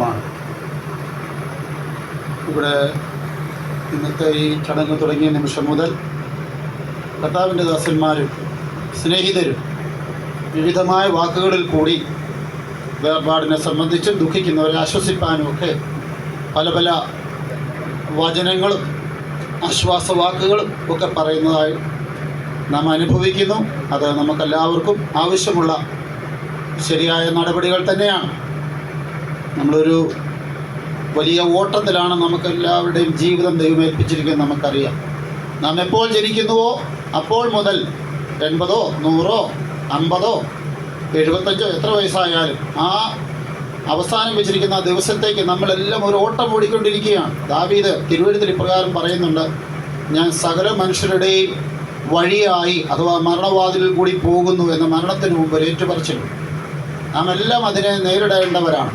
അനുഭവമാണ്. ഇവിടെ ഇന്നത്തെ ഈ ചടങ്ങ് തുടങ്ങിയ നിമിഷം മുതൽ കർത്താവിൻ്റെ ദാസന്മാരും സ്നേഹിതരും വിവിധമായ വാക്കുകളിൽ കൂടി വേർപാടിനെ സംബന്ധിച്ച് ദുഃഖിക്കുന്നവരെ ആശ്വസിപ്പാനുമൊക്കെ പല പല വചനങ്ങളും ആശ്വാസവാക്കുകളും ഒക്കെ പറയുന്നതായി നാം അനുഭവിക്കുന്നു. അത് നമുക്കെല്ലാവർക്കും ആവശ്യമുള്ള ശരിയായ നടപടികൾ തന്നെയാണ്. നമ്മളൊരു വലിയ ഓട്ടത്തിലാണ് നമുക്കെല്ലാവരുടെയും ജീവിതം ദൈവമേൽപ്പിച്ചിരിക്കുന്നത്. നമുക്കറിയാം, നാം എപ്പോൾ ജനിക്കുന്നുവോ അപ്പോൾ മുതൽ 80, 100, 50, 75 എത്ര വയസ്സായാലും ആ അവസാനം വെച്ചിരിക്കുന്ന ആ ദിവസത്തേക്ക് നമ്മളെല്ലാം ഒരു ഓട്ടം ഓടിക്കൊണ്ടിരിക്കുകയാണ്. ദാവീദ് തിരുവെഴുത്തിൽ ഇപ്രകാരം പറയുന്നുണ്ട്: ഞാൻ സകല മനുഷ്യരുടെയും വഴിയായി അഥവാ മരണവാതിലിൽ കൂടി പോകുന്നു എന്ന മരണത്തിന് മുമ്പ് ഒരു ഏറ്റുപറച്ചിലുണ്ട്. നാം എല്ലാം അതിനെ നേരിടേണ്ടവരാണ്.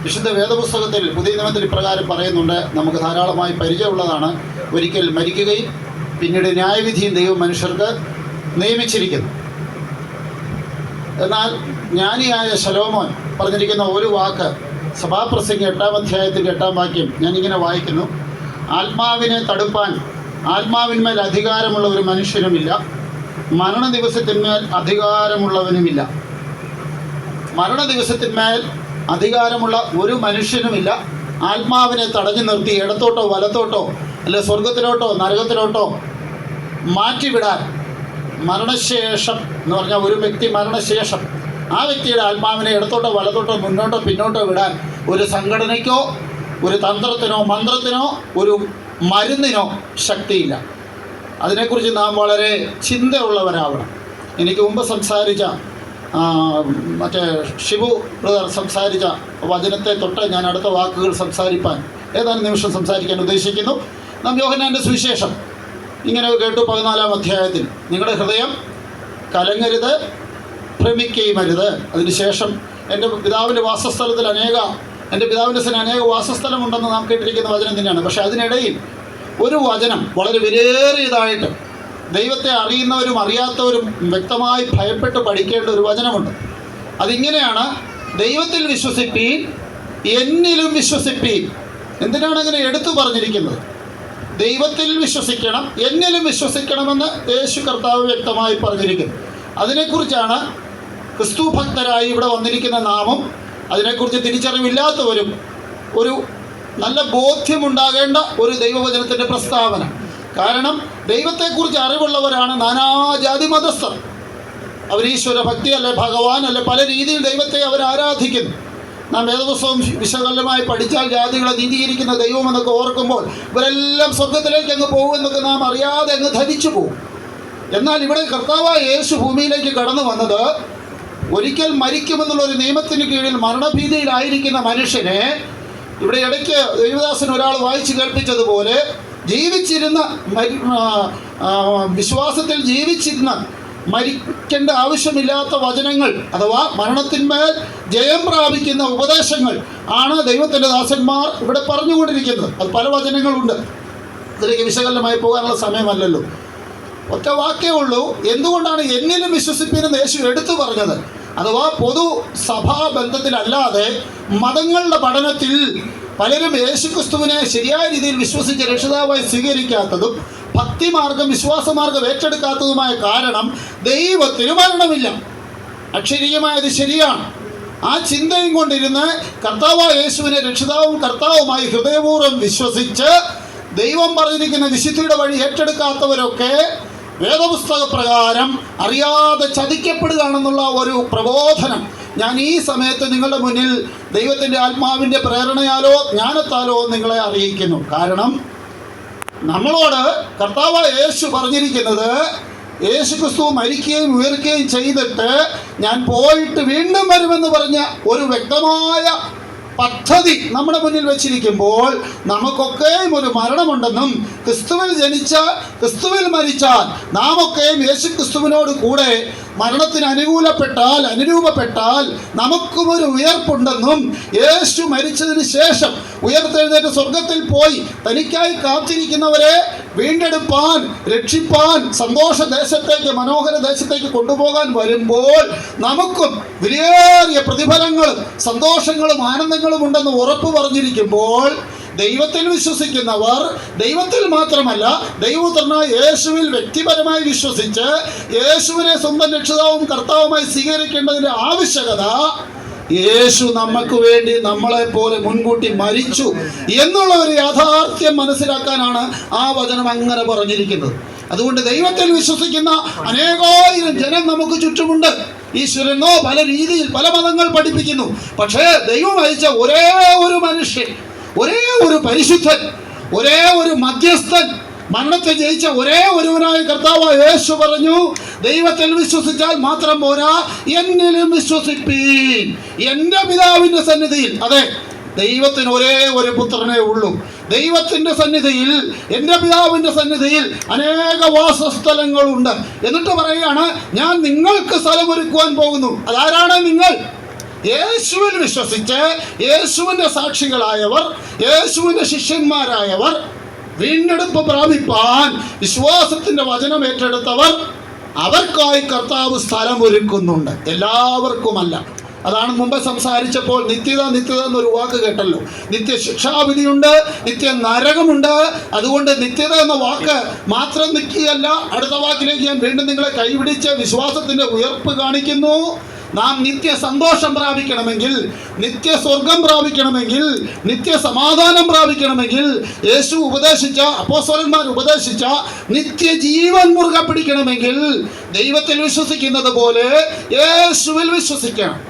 വിശുദ്ധ വേദപുസ്തകത്തിൽ പുതിയ നിയമത്തിൽ ഇപ്രകാരം പറയുന്നുണ്ട്, നമുക്ക് ധാരാളമായി പരിചയമുള്ളതാണ്: ഒരിക്കൽ മരിക്കുകയും പിന്നീട് ന്യായവിധിയും ദൈവം മനുഷ്യർക്ക് നിയമിച്ചിരിക്കുന്നു. എന്നാൽ ജ്ഞാനിയായ ശലോമോൻ പറഞ്ഞിരിക്കുന്ന ഒരു വാക്ക് സഭാപ്രസംഗി 8-ാം അധ്യായത്തിൻ്റെ 8-ാം വാക്യം ഞാനിങ്ങനെ വായിക്കുന്നു: ആത്മാവിനെ തടുപ്പാൻ ആത്മാവിന്മേൽ അധികാരമുള്ള ഒരു മനുഷ്യനുമില്ല, മരണ ദിവസത്തിന്മേൽ അധികാരമുള്ളവനുമില്ല. മരണ ദിവസത്തിന്മേൽ അധികാരമുള്ള ഒരു മനുഷ്യനുമില്ല. ആത്മാവിനെ തടഞ്ഞു നിർത്തി ഇടത്തോട്ടോ വലത്തോട്ടോ അല്ലെ സ്വർഗത്തിലോട്ടോ നരകത്തിലോട്ടോ മാറ്റിവിടാൻ മരണശേഷം എന്ന് പറഞ്ഞാൽ ഒരു വ്യക്തി മരണശേഷം ആ വ്യക്തിയുടെ ആത്മാവിനെ ഇടത്തോട്ടോ വലത്തോട്ടോ മുന്നോട്ടോ പിന്നോട്ടോ വിടാൻ ഒരു സംഘടനയ്ക്കോ ഒരു തന്ത്രത്തിനോ മന്ത്രത്തിനോ ഒരു മരുന്നിനോ ശക്തിയില്ല. അതിനെക്കുറിച്ച് നാം വളരെ ചിന്തയുള്ളവരാവണം. എനിക്ക് മുമ്പ് സംസാരിച്ച മറ്റേ ഷിബു ബ്രദർ സംസാരിച്ച വചനത്തെ തൊട്ട് ഞാൻ അടുത്ത വാക്കുകൾ സംസാരിപ്പാൻ ഏതാനും നിമിഷം സംസാരിക്കാൻ ഉദ്ദേശിക്കുന്നു. നാം യോഹന്നാൻ്റെ സുവിശേഷം ഇങ്ങനെ കേട്ടു 14-ാം അധ്യായത്തിൽ: നിങ്ങളുടെ ഹൃദയം കലങ്ങരുത്, ഭ്രമിക്കുകയും അരുത്. അതിനുശേഷം എൻ്റെ പിതാവിൻ്റെ വാസസ്ഥലത്തിൽ എൻ്റെ പിതാവിൻ്റെ സ്ഥലം അനേക വാസസ്ഥലമുണ്ടെന്ന് നാം കേട്ടിരിക്കുന്ന വചനം തന്നെയാണ്. പക്ഷേ അതിനിടയിൽ ഒരു വചനം വളരെ വിലയേറിയതായിട്ട് ദൈവത്തെ അറിയുന്നവരും അറിയാത്തവരും വ്യക്തമായി ഭയപ്പെട്ട് പഠിക്കേണ്ട ഒരു വചനമുണ്ട്. അതിങ്ങനെയാണ്: ദൈവത്തിൽ വിശ്വസിപ്പീൻ, എന്നിലും വിശ്വസിപ്പീൻ. എന്തിനാണ് അങ്ങനെ എടുത്തു പറഞ്ഞിരിക്കുന്നത്? ദൈവത്തിൽ വിശ്വസിക്കണം, എന്നിലും വിശ്വസിക്കണമെന്ന് യേശു കർത്താവ് വ്യക്തമായി പറഞ്ഞിരിക്കുന്നു. അതിനെക്കുറിച്ചാണ് ക്രിസ്തു ഭക്തരായി ഇവിടെ വന്നിരിക്കുന്ന നാമും അതിനെക്കുറിച്ച് തിരിച്ചറിവില്ലാത്തവരും ഒരു നല്ല ബോധ്യമുണ്ടാകേണ്ട ഒരു ദൈവവചനത്തിൻ്റെ പ്രസ്താവന. കാരണം ദൈവത്തെക്കുറിച്ച് അറിവുള്ളവരാണ് നാനാജാതി മതസ്ഥർ. അവർ ഈശ്വര ഭക്തി അല്ലെ ഭഗവാൻ അല്ലെ പല രീതിയിൽ ദൈവത്തെ അവർ ആരാധിക്കുന്നു. നാം വേദപുസ്തകം വിശകലനമായി പഠിച്ചാൽ ജാതികളെ നീതീകരിക്കുന്ന ദൈവമെന്നൊക്കെ ഓർക്കുമ്പോൾ ഇവരെല്ലാം സ്വർഗത്തിലേക്ക് അങ്ങ് പോകുമെന്നൊക്കെ നാം അറിയാതെ അങ്ങ് ധരിച്ചു പോകും. എന്നാൽ ഇവിടെ കർത്താവായ യേശു ഭൂമിയിലേക്ക് കടന്നു വന്നത് ഒരിക്കൽ മരിക്കുമെന്നുള്ളൊരു നിയമത്തിന് കീഴിൽ മരണഭീതിയിലായിരിക്കുന്ന മനുഷ്യനെ ഇവിടെ ഇടയ്ക്ക് ദേവദാസൻ ഒരാൾ വായിച്ചു കേൾപ്പിച്ചതുപോലെ ജീവിച്ചിരുന്ന വിശ്വാസത്തിൽ ജീവിച്ചിരുന്ന മരിക്കേണ്ട ആവശ്യമില്ലാത്ത വചനങ്ങൾ അഥവാ മരണത്തിന്മേൽ ജയം പ്രാപിക്കുന്ന ഉപദേശങ്ങൾ ആണ് ദൈവത്തിൻ്റെ ദാസന്മാർ ഇവിടെ പറഞ്ഞുകൊണ്ടിരിക്കുന്നത്. അത് പല വചനങ്ങളുണ്ട്, അതിലേക്ക് വിശകലനമായി പോകാനുള്ള സമയമല്ലല്ലോ. ഒറ്റ വാക്കേ ഉള്ളൂ: എന്തുകൊണ്ടാണ് എന്നിലും വിശ്വസിപ്പിനെന്ന് യേശു എടുത്തു പറഞ്ഞത്? അഥവാ പൊതു സഭാബന്ധത്തിലല്ലാതെ മതങ്ങളുടെ പഠനത്തിൽ പലരും യേശുക്രിസ്തുവിനെ ശരിയായ രീതിയിൽ വിശ്വസിച്ച് രക്ഷിതാവായി സ്വീകരിക്കാത്തതും ഭക്തിമാർഗം വിശ്വാസമാർഗം ഏറ്റെടുക്കാത്തതുമായ കാരണം ദൈവത്തിന് മരണമില്ല. അക്ഷരീയമായത് ശരിയാണ്. ആ ചിന്തയും കൊണ്ടിരുന്ന് കർത്താവായ യേശുവിനെ രക്ഷിതാവും കർത്താവുമായി ഹൃദയപൂർവ്വം വിശ്വസിച്ച് ദൈവം പറഞ്ഞിരിക്കുന്ന വിശുദ്ധിയുടെ വഴി ഏറ്റെടുക്കാത്തവരൊക്കെ വേദപുസ്തക പ്രകാരം അറിയാതെ ചതിക്കപ്പെടുകയാണെന്നുള്ള ഒരു പ്രബോധനം ഞാൻ ഈ സമയത്ത് നിങ്ങളുടെ മുന്നിൽ ദൈവത്തിൻ്റെ ആത്മാവിൻ്റെ പ്രേരണയാലോ ജ്ഞാനത്താലോ നിങ്ങളെ അറിയിക്കുന്നു. കാരണം നമ്മളോട് കർത്താവായ യേശു പറഞ്ഞിരിക്കുന്നത്, യേശു ക്രിസ്തു മരിക്കുകയും ഉയർക്കുകയും ചെയ്തിട്ട് ഞാൻ പോയിട്ട് വീണ്ടും വരുമെന്ന് പറഞ്ഞ ഒരു വ്യക്തമായ പദ്ധതി നമ്മുടെ മുന്നിൽ വെച്ചിരിക്കുമ്പോൾ നമുക്കൊക്കെയും ഒരു മരണമുണ്ടെന്നും ക്രിസ്തുവിൽ ജനിച്ചാൽ ക്രിസ്തുവിൽ മരിച്ചാൽ നാമൊക്കെയും യേശു ക്രിസ്തുവിനോട് കൂടെ മരണത്തിന് അനുരൂപപ്പെട്ടാൽ നമുക്കും ഒരു ഉയർപ്പുണ്ടെന്നും യേശു മരിച്ചതിന് ശേഷം ഉയർത്തെഴുന്നേറ്റ് സ്വർഗത്തിൽ പോയി തനിക്കായി കാത്തിരിക്കുന്നവരെ വീണ്ടെടുപ്പാൻ, രക്ഷിപ്പാൻ, സന്തോഷ ദേശത്തേക്ക്, മനോഹര ദേശത്തേക്ക് കൊണ്ടുപോകാൻ വരുമ്പോൾ നമുക്കും വിലയേറിയ പ്രതിഫലങ്ങളും സന്തോഷങ്ങളും ആനന്ദങ്ങളും ഉണ്ടെന്ന് ഉറപ്പ് പറഞ്ഞിരിക്കുമ്പോൾ ദൈവത്തിൽ വിശ്വസിക്കുന്നവർ ദൈവത്തിൽ മാത്രമല്ല ദൈവപുത്രനായ യേശുവിൽ വ്യക്തിപരമായി വിശ്വസിച്ച് യേശുവിനെ സ്വന്തം രക്ഷിതാവും കർത്താവുമായി സ്വീകരിക്കേണ്ടതിൻ്റെ ആവശ്യകത, യേശു നമുക്ക് വേണ്ടി നമ്മളെപ്പോലെ മുൻകൂട്ടി മരിച്ചു എന്നുള്ള ഒരു യാഥാർത്ഥ്യം മനസ്സിലാക്കാനാണ് ആ വചനം അങ്ങനെ പറഞ്ഞിരിക്കുന്നത്. അതുകൊണ്ട് ദൈവത്തിൽ വിശ്വസിക്കുന്ന അനേകായിരം ജനം നമുക്ക് ചുറ്റുമുണ്ട്. ഈശ്വരനോ പല രീതിയിൽ പല മതങ്ങൾ പഠിപ്പിക്കുന്നു. പക്ഷേ ദൈവം അയച്ച ഒരേ ഒരു മനുഷ്യൻ, ഒരേ ഒരു പരിശുദ്ധൻ, ഒരേ ഒരു മധ്യസ്ഥൻ, മരണത്തെ ജയിച്ച ഒരേ ഒരുവനായ കർത്താവായ യേശു പറഞ്ഞു, ദൈവത്തിൽ വിശ്വസിച്ചാൽ മാത്രം പോരാ, എന്നിലും വിശ്വസിപ്പീൻ. എൻ്റെ പിതാവിൻ്റെ സന്നിധിയിൽ, അതെ, ദൈവത്തിന് ഒരേ ഒരു പുത്രനേ ഉള്ളൂ. ദൈവത്തിൻ്റെ സന്നിധിയിൽ, എൻ്റെ പിതാവിൻ്റെ സന്നിധിയിൽ അനേക വാസസ്ഥലങ്ങളുണ്ട്. എന്നിട്ട് പറയുകയാണ്, ഞാൻ നിങ്ങൾക്ക് സ്ഥലമൊരുക്കുവാൻ പോകുന്നു. അതാരാണ് നിങ്ങൾ? യേശുവിൽ വിശ്വസിച്ച് യേശുവിൻ്റെ സാക്ഷികളായവർ, യേശുവിൻ്റെ ശിഷ്യന്മാരായവർ, വീണ്ടെടുപ്പ് പ്രാപിപ്പാൻ വിശ്വാസത്തിൻ്റെ വചനം ഏറ്റെടുത്തവർ, അവർക്കായി കർത്താവ് സ്ഥലം ഒരുക്കുന്നുണ്ട്. എല്ലാവർക്കുമല്ല. അതാണ് മുമ്പ് സംസാരിച്ചപ്പോൾ നിത്യത എന്നൊരു വാക്ക് കേട്ടല്ലോ. നിത്യ ശിക്ഷാവിധിയുണ്ട്, നിത്യ നരകമുണ്ട്. അതുകൊണ്ട് നിത്യത എന്ന വാക്ക് മാത്രം നിൽക്കുകയല്ല. അടുത്ത വാക്കിലേക്ക് ഞാൻ വീണ്ടും നിങ്ങളെ കൈപിടിച്ച് വിശ്വാസത്തിൻ്റെ ഉയർപ്പ് കാണിക്കുന്നു. നാം നിത്യ സന്തോഷം പ്രാപിക്കണമെങ്കിൽ, നിത്യ സ്വർഗം പ്രാപിക്കണമെങ്കിൽ, നിത്യ സമാധാനം പ്രാപിക്കണമെങ്കിൽ, യേശു ഉപദേശിച്ച, അപ്പോസ്തലന്മാർ ഉപദേശിച്ച നിത്യജീവൻ മുറുകെ പിടിക്കണമെങ്കിൽ ദൈവത്തിൽ വിശ്വസിക്കുന്നത് പോലെ യേശുവിൽ വിശ്വസിക്കണം.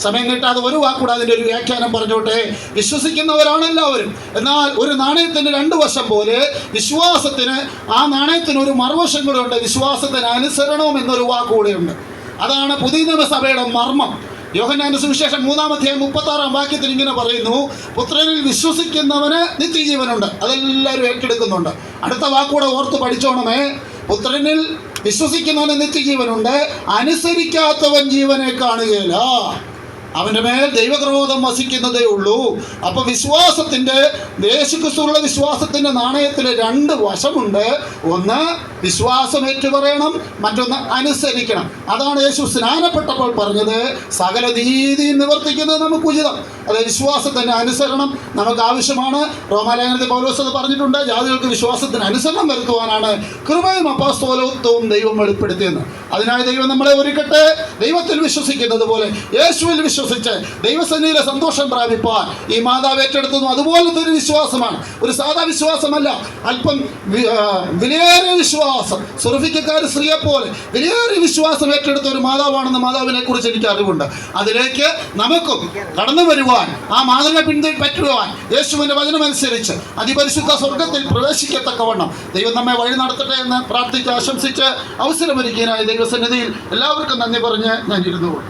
സമയം കിട്ടാതെ ഒരു വാക്കൂടെ അതിൻ്റെ ഒരു വ്യാഖ്യാനം പറഞ്ഞോട്ടെ. വിശ്വസിക്കുന്നവരാണ് എല്ലാവരും. എന്നാൽ ഒരു നാണയത്തിൻ്റെ രണ്ട് വശം പോലെ വിശ്വാസത്തിന്, ആ നാണയത്തിന് ഒരു മറുവശം കൂടെ ഉണ്ട്. വിശ്വാസത്തിന് അനുസരണവും എന്നൊരു വാക്കുകൂടെയുണ്ട്. അതാണ് പുതിയ നിയമസഭയുടെ മർമ്മം. യോഹന്നാന്റെ സുവിശേഷം 3-36 വാക്യത്തിൽ ഇങ്ങനെ പറയുന്നു, പുത്രനിൽ വിശ്വസിക്കുന്നവന് നിത്യജീവനുണ്ട്. അതെല്ലാവരും ഏറ്റെടുക്കുന്നുണ്ട്. അടുത്ത വാക്കൂടെ ഓർത്ത് പഠിച്ചോണമേ. പുത്രനിൽ വിശ്വസിക്കുന്നവന് നിത്യജീവനുണ്ട്, അനുസരിക്കാത്തവൻ ജീവനെ കാണുകയില്ല, അവൻ്റെ മേൽ ദൈവക്രോധം വസിക്കുന്നതേ ഉള്ളൂ. അപ്പൊ വിശ്വാസത്തിൻ്റെ, യേശുക്രിസ്തുവിലുള്ള വിശ്വാസത്തിൻ്റെ നാണയത്തിൽ രണ്ട് വശമുണ്ട്. ഒന്ന് വിശ്വാസം ഏറ്റുപറയണം, മറ്റൊന്ന് അനുസരിക്കണം. അതാണ് യേശു സ്നാനപ്പെട്ടപ്പോൾ പറഞ്ഞത്, സകല നീതി നിവർത്തിക്കുന്നത് നമുക്ക് ഉചിതം. അത് വിശ്വാസത്തിൻ്റെ അനുസരണം നമുക്ക് ആവശ്യമാണ്. റോമാലേഖനത്തിൽ പൗലോസ് അത് പറഞ്ഞിട്ടുണ്ട്, ജാതികൾക്ക് വിശ്വാസത്തിന് അനുസരണം വരുത്തുവാനാണ് കൃപയും അപ്പോസ്തലത്വവും ദൈവം വെളിപ്പെടുത്തിയെന്ന്. അതിനായി ദൈവം നമ്മളെ ഒരുക്കട്ടെ. ദൈവത്തിൽ വിശ്വസിക്കുന്നത് പോലെ യേശുവിൽ വിശ്വസിച്ച് ദൈവസന്നിധിയിലെ സന്തോഷം പ്രാപിപ്പാൻ ഈ മാതാവ് ഏറ്റെടുത്തതും അതുപോലത്തെ ഒരു വിശ്വാസമാണ്. ഒരു സാധാ വിശ്വാസമല്ല, അല്പം വിലയേറിയ വിശ്വാസം. സുറഫിക്കക്കാർ സ്ത്രീയെ പോലെ വിലയേറിയ വിശ്വാസം ഏറ്റെടുത്ത ഒരു മാതാവാണെന്ന് മാതാവിനെ കുറിച്ച് എനിക്ക് അറിവുണ്ട്. അതിലേക്ക് നമുക്കും കടന്നു വരുവാൻ, ആ മാതൃക പിൻപറ്റുവാൻ യേശുവിൻ്റെ വചനമനുസരിച്ച് അതിപരിശുദ്ധ സ്വർഗത്തിൽ പ്രവേശിക്കത്തക്കവണ്ണം ദൈവം നമ്മെ വഴി നടത്തട്ടെ എന്ന് പ്രാർത്ഥിച്ച് ആശംസിച്ച് അവസരമൊരുക്കിയതിനായി ദൈവസന്നിധിയിൽ എല്ലാവർക്കും നന്ദി പറഞ്ഞ് ഞാൻ ഇരുന്നുകൊള്ളു.